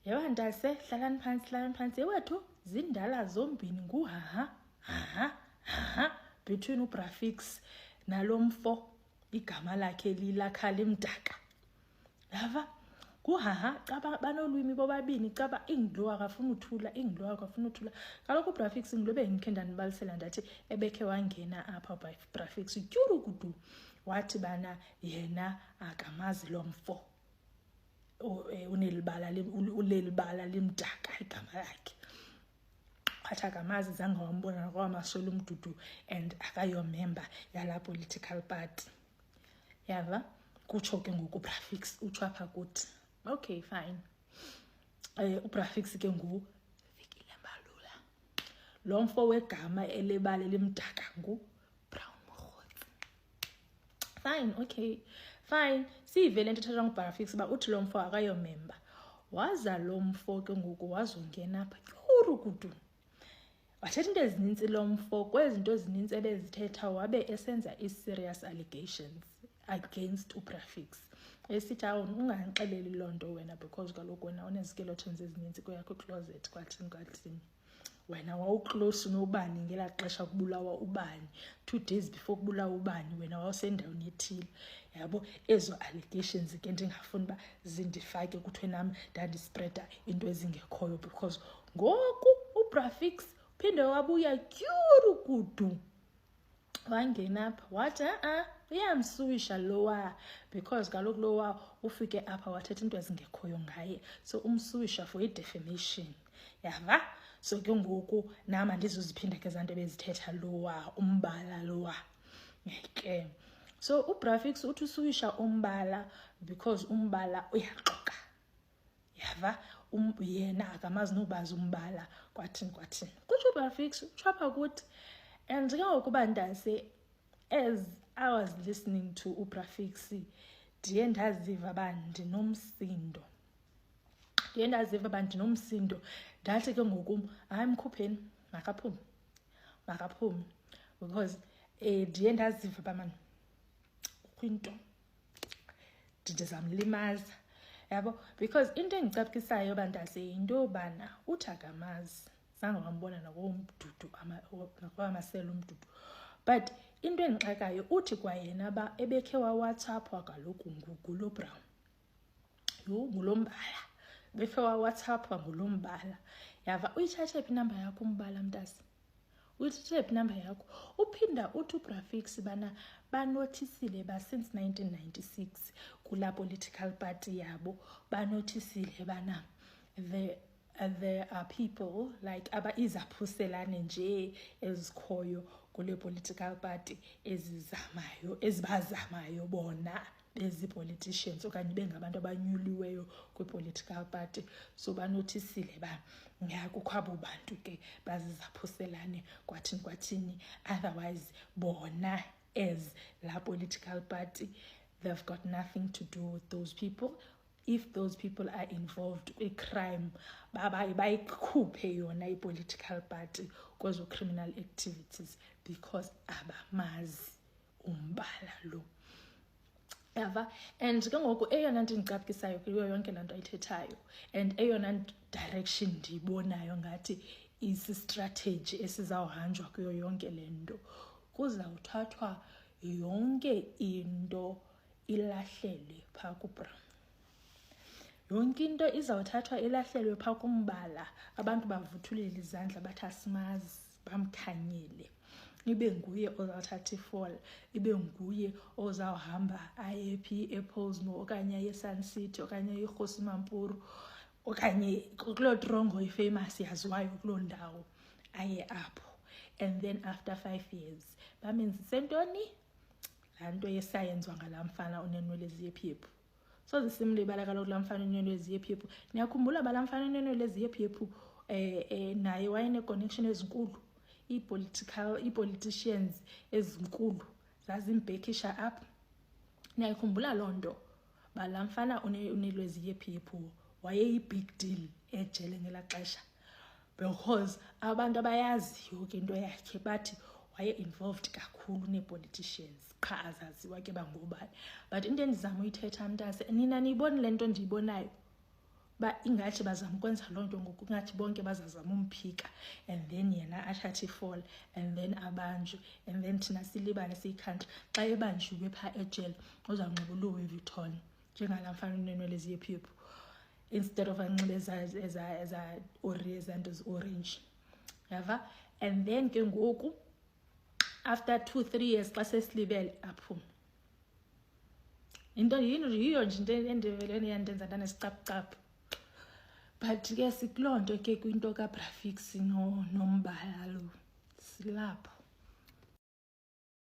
Yeba ntase hlalani phansi wethu zindala zombini nguhaha between uBrafix nalomfo igama lakhe lilakha limdaka. Lava kuhaha caba banolwimi bobabini caba inglo akafuna uthula kaloku uBrafix inglo bengikhe ndanibalisela ndathi ebekhe wangena apha uBrafix tyuru kudu wathi bana yena akamazi lomfo ulelibala limdaka igama lakhe wathi akamazi zange wambona nokwamashela umdudu and akayomember yala political party. Yava kutsho ke ngoku uBrafix utsho apha kuthi okay fine. uBrafix ke ngu Vikile Mbalula, lo mfo wegama elebala limdaka ngu Brown Mokgotsi. Fine, okay fine. Sivele into ethethwa nguBrafix ba uthi lo mfo akayomember. Waza lo mfo ke ngoku wazongena apha tyuru kudu wathetha into ezininzi lo mfo kwezinto ezininzi ebezithetha wabe esenza serious allegations against uBrafix. Esithi unganixeleli loo nto wena because kaloku wena unezikeletons ezininzi kweyakho closet kwathini wena wawuclose nobani ngela xesha kubulawa ubani 2 days before kubulawa ubani wena wawusendaweni ethile. Yabo ezo allegations ke ndingafuni ba zindifake kuthiwe nami ndandispreada into ezingekhoyo because ngoku uBrafix phinde wabuya tyuru kudu wangena apha wathi uyamsuwisha lowa because kaloku lowa ufike apha wathetha into ezingekhoyo ngaye so umsuwisha for defamation. Yava so ke ngoku nama ndizoziphinda ke zanto bezithetha lowa umbala lowa ke so uBrafix uthi usuwisha umbala because umbala uyaxoka. Yava yena akamazi nobazi umbala kwathini kutsho uBrafix uchapha ukuthi and ngokuba ndase as I was listening to uBrafix ndiye ndaziva bandi nomsindo ndathi ke ngoku mkhupheni makaphumi because ndiye ndaziva bamani kwinto ndizamlimaza. Yabo because into engicacisayo bandase into bana uthi akamazi zange wambona nakomdudu nakwamasela umdudu but into engixakayo uthi kwayena ba ebekhe WhatsApp kaloku ngulo Brown ngulombala bekhe WhatsApp ngulombala. Yava uyithathe phi number yakho umbala mntasi uyithathe phi number yakho uphinda uthi uBrafix bana banotisile ba since 1996 kula political party yabo banotisile bana there are people like aba izaphuselane nje ezikhoyo kule political party ezibazamayo bona bezi politicians okanye bengabantu abanyuliweyo kwi political party so banotisile ba ngakukho abo bantu ke bazizaphuselane kwathini otherwise bona as la political party they've got nothing to do with those people. If those people are involved in crime bayikhuphe yona i-political party kwezo criminal activities because abamazi umbala lo. Yava and ke ngoku eyona nto endicacisayo kuyo yonke laa nto ayithethayo and eyona direction ndiyibonayo ngathi isi-strategy esizawuhanjwa kuyo yonke le nto kuzawuthathwa yonke into ilahlelwe phaa kuBrown. Yonke into izawuthathwa ilahlelwe phaa kumbala abantu bavuthulele izandla bathi asimazi bamkhanyele ibe nguye ozawuthatha ifall ibe nguye ozawuhamba ayephi ePolsmo okanye eSun City okanye eKhosi Mampuru okanye kuloo trongo ifamous yaziwayo kuloo ndawo aye apho and then after 5 years bamenzise ntoni laa nto yesayenzwa ngalaa mfana unenwele eziyephephu so zisimlibala kaloku laa mfana unenwele eziyephephu. Niyakhumbula balaa mfana unenwele eziyephephu naye wayeneconnection ezinkulu i-politicians ezinkulu zazimbhekisha apha. Niyakhumbula loo nto balaa mfana unenwele eziyephephu wayeyi-big deal ejele ngelaa xesha because abantu abayaziyo ke into yakhe bathi waye-involved kakhulu nee-politicians qha azaziwa ke bangobani but into endizama uyithetha mntase nina niyiboni le nto ndiyibonayo ba ingathi bazama ukwenza loo nto ngoku ingathi bonke bazazama umphika, and then yena athathe ifall, and then abanjwe, and then thina silibale siyikhantri. Xa ebanjiwe phaa ejele uzawunxiba uLouis Vuitton njengala mfana unenwele eziyiphuphu, instead of anxibe eza orange, yava. And then ke ngoku after 2-3 years xa sesilibele aphume. Into yiyo nje into endiveleni yandenza ndanesicaphucaphu. But ke sikuloo nto ke kwinto kaBrafix Nombala lo silapho.